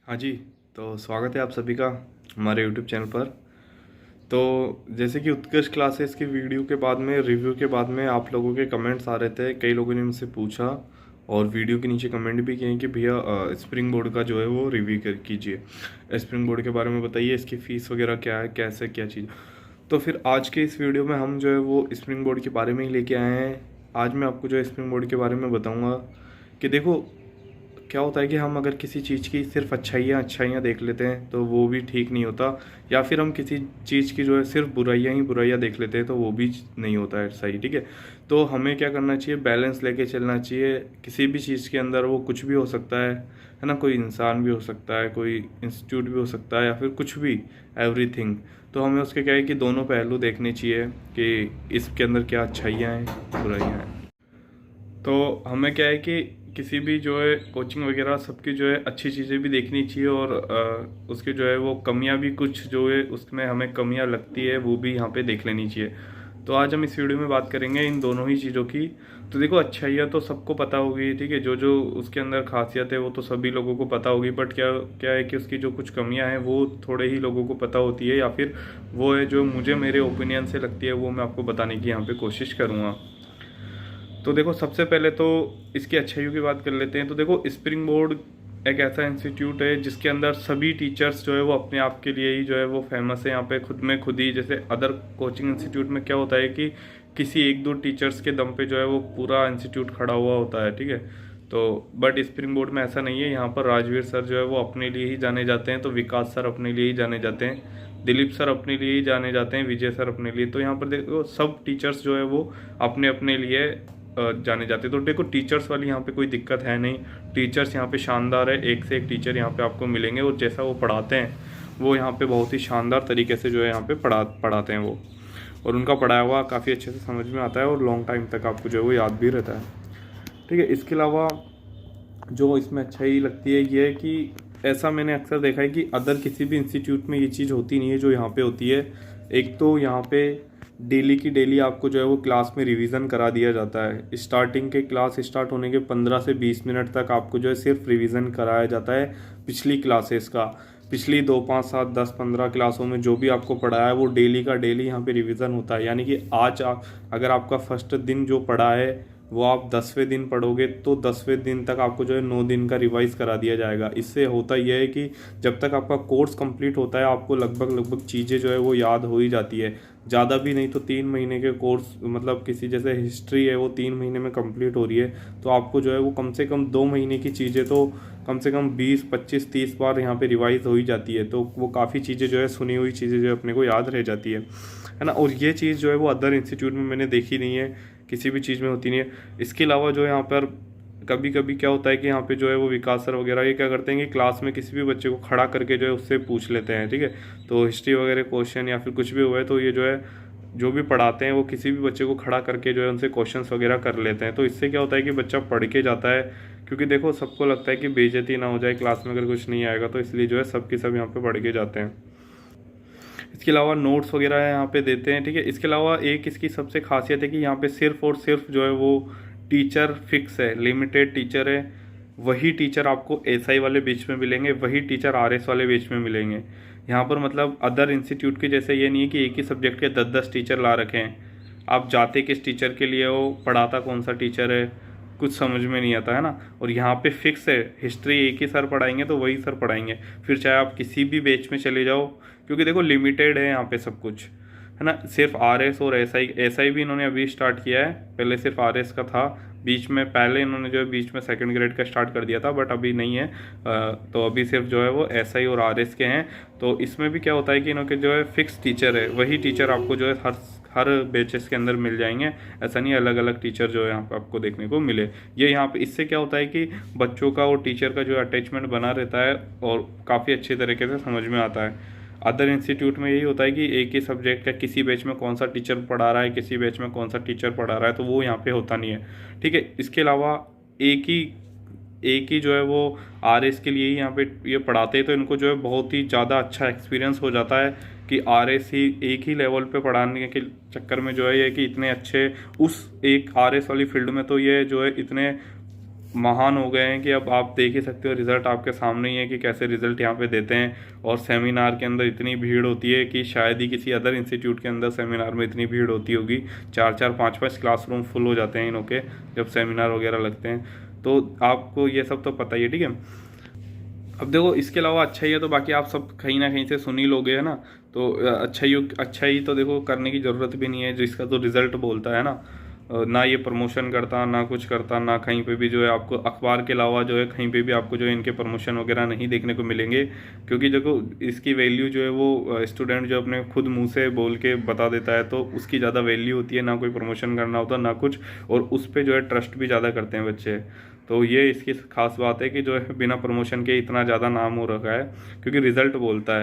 हाँ जी। तो स्वागत है आप सभी का हमारे यूट्यूब चैनल पर। तो जैसे कि उत्कर्ष क्लासेस की वीडियो के बाद में रिव्यू के बाद में आप लोगों के कमेंट्स आ रहे थे, कई लोगों ने मुझसे पूछा और वीडियो के नीचे कमेंट भी किए कि भैया स्प्रिंग बोर्ड का जो है वो रिव्यू कर कीजिए, स्प्रिंग बोर्ड के बारे में बताइए, इसकी फ़ीस वगैरह क्या है, कैसे क्या चीज़। तो फिर आज के इस वीडियो में हम जो है वो स्प्रिंग बोर्ड के बारे में ही लेके आए हैं। आज मैं आपको जो है स्प्रिंग बोर्ड के बारे में बताऊँगा कि देखो क्या होता है कि हम अगर किसी चीज़ की सिर्फ अच्छाइयाँ देख लेते हैं तो वो भी ठीक नहीं होता, या फिर हम किसी चीज़ की जो है सिर्फ बुराइयाँ देख लेते हैं तो वो भी नहीं होता है सही। ठीक है, तो हमें क्या करना चाहिए, बैलेंस लेके चलना चाहिए। किसी भी चीज़ के अंदर वो कुछ भी हो सकता है ना, कोई इंसान भी हो सकता है, कोई इंस्टीट्यूट भी हो सकता है, या फिर कुछ भी, एवरीथिंग। तो हमें उसके क्या है कि दोनों पहलू देखने चाहिए कि इसके अंदर क्या अच्छाइयाँ हैं, बुराइयाँ हैं। तो हमें क्या है कि किसी भी जो है कोचिंग वगैरह सबकी जो है अच्छी चीज़ें भी देखनी चाहिए, और उसकी जो है वो कमियां भी, कुछ जो है उसमें हमें कमियां लगती है वो भी यहाँ पे देख लेनी चाहिए। तो आज हम इस वीडियो में बात करेंगे इन दोनों ही चीज़ों की। तो देखो, अच्छाइयाँ तो सबको पता होगी, ठीक है, जो जो उसके अंदर खासियत है वो तो सभी लोगों को पता होगी, बट क्या क्या है कि उसकी जो कुछ कमियां हैं वो थोड़े ही लोगों को पता होती है, या फिर वो है जो मुझे मेरे ओपिनियन से लगती है, वो मैं आपको बताने की यहाँ पे कोशिश करूँगा। तो देखो, सबसे पहले तो इसकी अच्छाइयों की बात कर लेते हैं। तो देखो, स्प्रिंग बोर्ड एक ऐसा इंस्टीट्यूट है जिसके अंदर सभी टीचर्स जो है वो अपने आप के लिए ही जो है वो फेमस है यहाँ पे, खुद में खुद ही। जैसे अदर कोचिंग इंस्टीट्यूट में क्या होता है कि किसी एक दो टीचर्स के दम पे जो है वो पूरा इंस्टीट्यूट खड़ा हुआ होता है, ठीक है। तो बट स्प्रिंग बोर्ड में ऐसा नहीं है। यहाँ पर राजवीर सर जो है वो अपने लिए ही जाने जाते हैं, तो विकास सर अपने लिए ही जाने जाते हैं, दिलीप सर अपने लिए ही जाने जाते हैं, विजय सर अपने लिए। तो यहाँ पर देखो, सब टीचर्स जो है वो अपने अपने लिए जाने जाते। तो देखो, टीचर्स वाली यहाँ पे कोई दिक्कत है नहीं। टीचर्स यहाँ पे शानदार है, एक से एक टीचर यहाँ पे आपको मिलेंगे, और जैसा वो पढ़ाते हैं वो यहाँ पे बहुत ही शानदार तरीके से जो है यहाँ पे पढ़ाते हैं वो, और उनका पढ़ाया हुआ काफ़ी अच्छे से समझ में आता है, और लॉन्ग टाइम तक आपको जो है वो याद भी रहता है, ठीक है। इसके अलावा जो इसमें अच्छाई लगती है ये है कि ऐसा मैंने अक्सर देखा है कि अदर किसी भी इंस्टीट्यूट में ये चीज़ होती नहीं है जो यहाँ पे होती है। एक तो यहाँ पे डेली की डेली आपको जो है वो क्लास में रिवीजन करा दिया जाता है। स्टार्टिंग के क्लास स्टार्ट होने के 15 से 20 मिनट तक आपको जो है सिर्फ रिवीजन कराया जाता है पिछली क्लासेस का। पिछली 2 5 7 10 15 क्लासों में जो भी आपको पढ़ाया है वो डेली का डेली यहाँ पे रिवीजन होता है। यानी कि आज आप, अगर आपका फर्स्ट दिन जो पढ़ा है वो आप 10वें दिन पढ़ोगे तो 10वें दिन तक आपको जो है 9 दिन का रिवाइज करा दिया जाएगा। इससे होता यह है कि जब तक आपका कोर्स कंप्लीट होता है आपको लगभग चीज़ें जो है वो याद हो ही जाती है। ज़्यादा भी नहीं तो 3 महीने के कोर्स, मतलब किसी जैसे हिस्ट्री है वो 3 महीने में कंप्लीट हो रही है, तो आपको जो है वो कम से कम 2 महीने की चीज़ें तो कम से कम 20 25 30 बार यहाँ पे रिवाइज हो ही जाती है। तो वो काफ़ी चीज़ें जो है, सुनी हुई चीज़ें जो है अपने को याद रह जाती है ना। और ये चीज़ जो है वो अदर इंस्टीट्यूट में मैंने देखी नहीं है, किसी भी चीज़ में होती नहीं है। इसके अलावा जो है यहाँ पर कभी कभी क्या होता है कि यहाँ पे जो है वो विकास सर वगैरह ये क्या करते हैं कि क्लास में किसी भी बच्चे को खड़ा करके जो है उससे पूछ लेते हैं, ठीक है। तो हिस्ट्री वगैरह क्वेश्चन या फिर कुछ भी हुआ है तो ये जो है जो भी पढ़ाते हैं वो किसी भी बच्चे को खड़ा करके जो है उनसे क्वेश्चंस वगैरह कर लेते हैं। तो इससे क्या होता है कि बच्चा पढ़ के जाता है, क्योंकि देखो सबको लगता है कि बेइज्जती ना हो जाए क्लास में अगर कुछ नहीं आएगा, तो इसलिए जो है सब के सब यहाँ पे पढ़ के जाते हैं। इसके अलावा नोट्स वगैरह यहाँ पे देते हैं, ठीक है। इसके अलावा एक इसकी सबसे खासियत है कि यहाँ पे सिर्फ और सिर्फ जो है वो टीचर फिक्स है, लिमिटेड टीचर है। वही टीचर आपको एसआई वाले बैच में मिलेंगे, वही टीचर आरएस वाले बैच में मिलेंगे। यहाँ पर मतलब अदर इंस्टीट्यूट के जैसे ये नहीं है कि एक ही सब्जेक्ट के 10-10 टीचर ला रखे हैं। आप जाते किस टीचर के लिए हो, पढ़ाता कौन सा टीचर है, कुछ समझ में नहीं आता है ना। और यहाँ पे फिक्स है, हिस्ट्री एक ही सर पढ़ाएंगे तो वही सर पढ़ाएंगे, फिर चाहे आप किसी भी बैच में चले जाओ, क्योंकि देखो लिमिटेड है यहाँ पे सब कुछ, है ना। सिर्फ आरएस और एसआई भी इन्होंने अभी स्टार्ट किया है, पहले सिर्फ आरएस का था, बीच में पहले इन्होंने जो है बीच में सेकंड ग्रेड का स्टार्ट कर दिया था, बट अभी नहीं है। तो अभी सिर्फ जो है वो एसआई और आरएस के हैं। तो इसमें भी क्या होता है कि इनके जो है फिक्स टीचर है, वही टीचर आपको जो है हर बैचेस के अंदर मिल जाएंगे। ऐसा नहीं अलग अलग टीचर जो है यहाँ पे आपको देखने को मिले। ये यहाँ पे इससे क्या होता है कि बच्चों का और टीचर का जो अटैचमेंट बना रहता है और काफ़ी अच्छे तरीके से समझ में आता है। अदर इंस्टीट्यूट में यही होता है कि एक ही सब्जेक्ट का किसी बैच में कौन सा टीचर पढ़ा रहा है, किसी बैच में कौन सा टीचर पढ़ा रहा है, तो वो यहाँ पे होता नहीं है, ठीक है। इसके अलावा एक ही जो है वो आरएस के लिए ही यहाँ पे ये पढ़ाते हैं, तो इनको जो है बहुत ही ज़्यादा अच्छा एक्सपीरियंस हो जाता है कि आरएस ही एक ही लेवल पे पढ़ाने के चक्कर में जो है ये कि इतने अच्छे उस एक आरएस वाली फील्ड में तो ये जो है इतने महान हो गए हैं कि अब आप देख ही सकते हो, रिज़ल्ट आपके सामने ही है कि कैसे रिज़ल्ट यहाँ पे देते हैं। और सेमिनार के अंदर इतनी भीड़ होती है कि शायद ही किसी अदर इंस्टीट्यूट के अंदर सेमिनार में इतनी भीड़ होती होगी। 4-4 5-5 क्लासरूम फुल हो जाते हैं इनों के जब सेमिनार वगैरह लगते हैं। तो आपको ये सब तो पता ही है, ठीक है। अब देखो इसके अलावा अच्छा ही है तो बाकी आप सब कहीं ना कहीं से सुन ही लोगे, है ना। तो अच्छा ही तो देखो करने की ज़रूरत भी नहीं है, जिसका तो रिज़ल्ट बोलता है ना। ना ये प्रमोशन करता, ना कुछ करता, ना कहीं पे भी जो है आपको अखबार के अलावा जो है कहीं पे भी आपको जो है इनके प्रमोशन वगैरह नहीं देखने को मिलेंगे। क्योंकि देखो इसकी वैल्यू जो है वो स्टूडेंट जो अपने खुद मुंह से बोल के बता देता है तो उसकी ज़्यादा वैल्यू होती है, ना कोई प्रमोशन करना होता ना कुछ। और उस पर जो है ट्रस्ट भी ज़्यादा करते हैं बच्चे। तो ये इसकी खास बात है कि जो है बिना प्रमोशन के इतना ज़्यादा नाम हो रखा है, क्योंकि रिज़ल्ट बोलता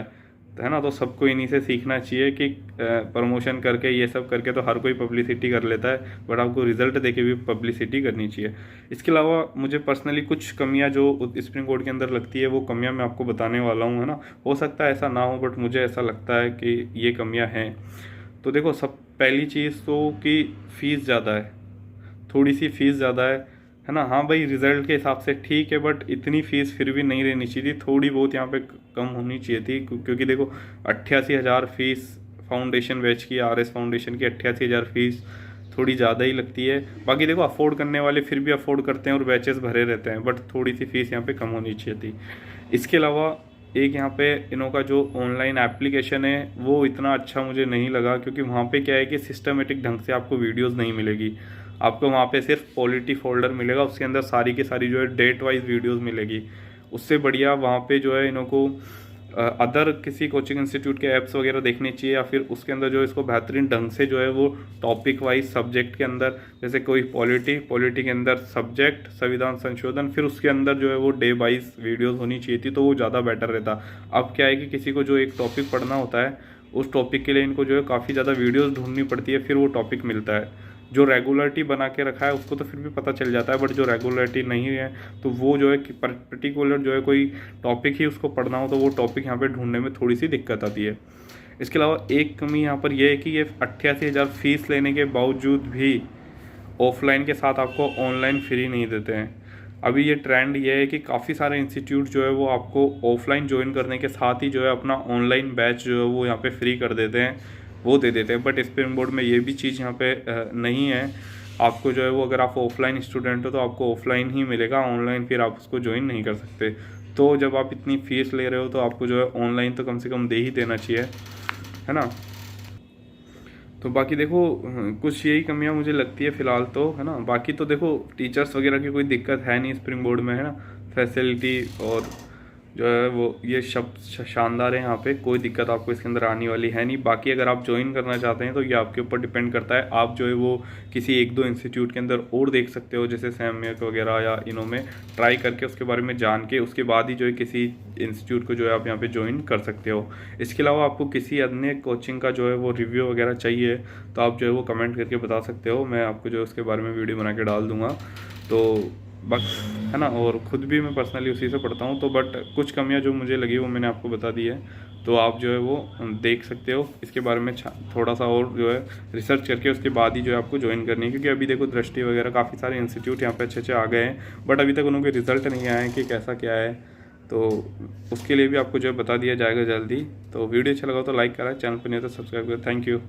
है ना। तो सबको इन्हीं से सीखना चाहिए कि प्रमोशन करके ये सब करके तो हर कोई पब्लिसिटी कर लेता है, बट आपको रिज़ल्ट देके भी पब्लिसिटी करनी चाहिए। इसके अलावा मुझे पर्सनली कुछ कमियां जो स्प्रिंग बोर्ड के अंदर लगती है वो कमियां मैं आपको बताने वाला हूँ, है ना। हो सकता है ऐसा ना हो, बट मुझे ऐसा लगता है कि ये कमियाँ हैं। तो देखो, सब पहली चीज़ तो कि फ़ीस ज़्यादा है, थोड़ी सी फ़ीस ज़्यादा है ना। हाँ भाई, रिज़ल्ट के हिसाब से ठीक है, बट इतनी फ़ीस फिर भी नहीं रहनी चाहिए थी, थोड़ी बहुत यहाँ पे कम होनी चाहिए थी। क्योंकि देखो 88,000 फ़ीस फाउंडेशन बैच की, RS फाउंडेशन की 88,000 फ़ीस थोड़ी ज़्यादा ही लगती है। बाकी देखो अफोर्ड करने वाले फिर भी अफोर्ड करते हैं और बैचेस भरे रहते हैं, बट थोड़ी सी फ़ीस यहाँ पे कम होनी चाहिए थी। इसके अलावा एक यहाँ पे इनों का जो ऑनलाइन एप्लीकेशन है वो इतना अच्छा मुझे नहीं लगा, क्योंकि वहाँ पे क्या है कि सिस्टमेटिक ढंग से आपको वीडियोस नहीं मिलेगी। आपको वहाँ पे सिर्फ पॉलिटी फोल्डर मिलेगा, उसके अंदर सारी की सारी जो है डेट वाइज वीडियोस मिलेगी। उससे बढ़िया वहाँ पे जो है इन्हों को अदर किसी कोचिंग इंस्टीट्यूट के ऐप्स वगैरह देखने चाहिए, या फिर उसके अंदर जो इसको बेहतरीन ढंग से जो है वो टॉपिक वाइज सब्जेक्ट के अंदर, जैसे कोई पॉलिटी के अंदर सब्जेक्ट संविधान संशोधन, फिर उसके अंदर जो है वो डे वाइज वीडियोस होनी चाहिए थी, तो वो ज़्यादा बेटर रहता। अब क्या है कि किसी को जो एक टॉपिक पढ़ना होता है उस टॉपिक के लिए इनको जो है काफ़ी ज़्यादा वीडियोस ढूंढनी पड़ती है, फिर वो टॉपिक मिलता है। जो रेगुलरिटी बना के रखा है उसको तो फिर भी पता चल जाता है, बट जो रेगुलरिटी नहीं है तो वो जो है कि पर्टिकुलर जो है कोई टॉपिक ही उसको पढ़ना हो तो वो टॉपिक यहाँ पे ढूंढने में थोड़ी सी दिक्कत आती है। इसके अलावा एक कमी यहाँ पर यह है कि ये 88,000 फीस लेने के बावजूद भी ऑफलाइन के साथ आपको ऑनलाइन फ्री नहीं देते हैं। अभी ये ट्रेंड ये है कि काफ़ी सारे इंस्टीट्यूट जो है वो आपको ऑफलाइन ज्वाइन करने के साथ ही जो है अपना ऑनलाइन बैच जो है वो यहाँ पे फ्री कर देते हैं, वो दे देते हैं। बट स्प्रिंग बोर्ड में ये भी चीज़ यहाँ पे नहीं है। आपको जो है वो अगर आप ऑफलाइन स्टूडेंट हो तो आपको ऑफलाइन ही मिलेगा, ऑनलाइन फिर आप उसको ज्वाइन नहीं कर सकते। तो जब आप इतनी फ़ीस ले रहे हो तो आपको जो है ऑनलाइन तो कम से कम दे ही देना चाहिए, है ना। तो बाकी देखो कुछ यही कमियां मुझे लगती है फ़िलहाल तो, है ना। बाकी तो देखो टीचर्स वगैरह की कोई दिक्कत है नहीं स्प्रिंग बोर्ड में, है ना। फैसिलिटी और जो है वो ये सब शानदार है, यहाँ पे कोई दिक्कत आपको इसके अंदर आने वाली है नहीं। बाकी अगर आप ज्वाइन करना चाहते हैं तो ये आपके ऊपर डिपेंड करता है, आप जो है वो किसी 1-2 इंस्टीट्यूट के अंदर और देख सकते हो, जैसे सैम्यक वगैरह या इनों में ट्राई करके उसके बारे में जान के उसके बाद ही जो है किसी इंस्टीट्यूट को जो है आप यहाँ पे ज्वाइन कर सकते हो। इसके अलावा आपको किसी अन्य कोचिंग का जो है वो रिव्यू वगैरह चाहिए तो आप जो है वो कमेंट करके बता सकते हो, मैं आपको जो है उसके बारे में वीडियो बना के डाल दूँगा। तो बस, है ना। और ख़ुद भी मैं पर्सनली उसी से पढ़ता हूँ, तो बट कुछ कमियाँ जो मुझे लगी वो मैंने आपको बता दी है, तो आप जो है वो देख सकते हो इसके बारे में थोड़ा सा और जो है रिसर्च करके उसके बाद ही जो है आपको ज्वाइन करनी है। क्योंकि अभी देखो दृष्टि वगैरह काफ़ी सारे इंस्टीट्यूट यहाँ पे अच्छे आ गए हैं, बट अभी तक उनके रिजल्ट नहीं आए हैं कि कैसा क्या है, तो उसके लिए भी आपको जो है बता दिया जाएगा जल्दी। तो वीडियो अच्छा लगा तो लाइक करें, चैनल पर नहीं तो सब्सक्राइब करें। Thank you.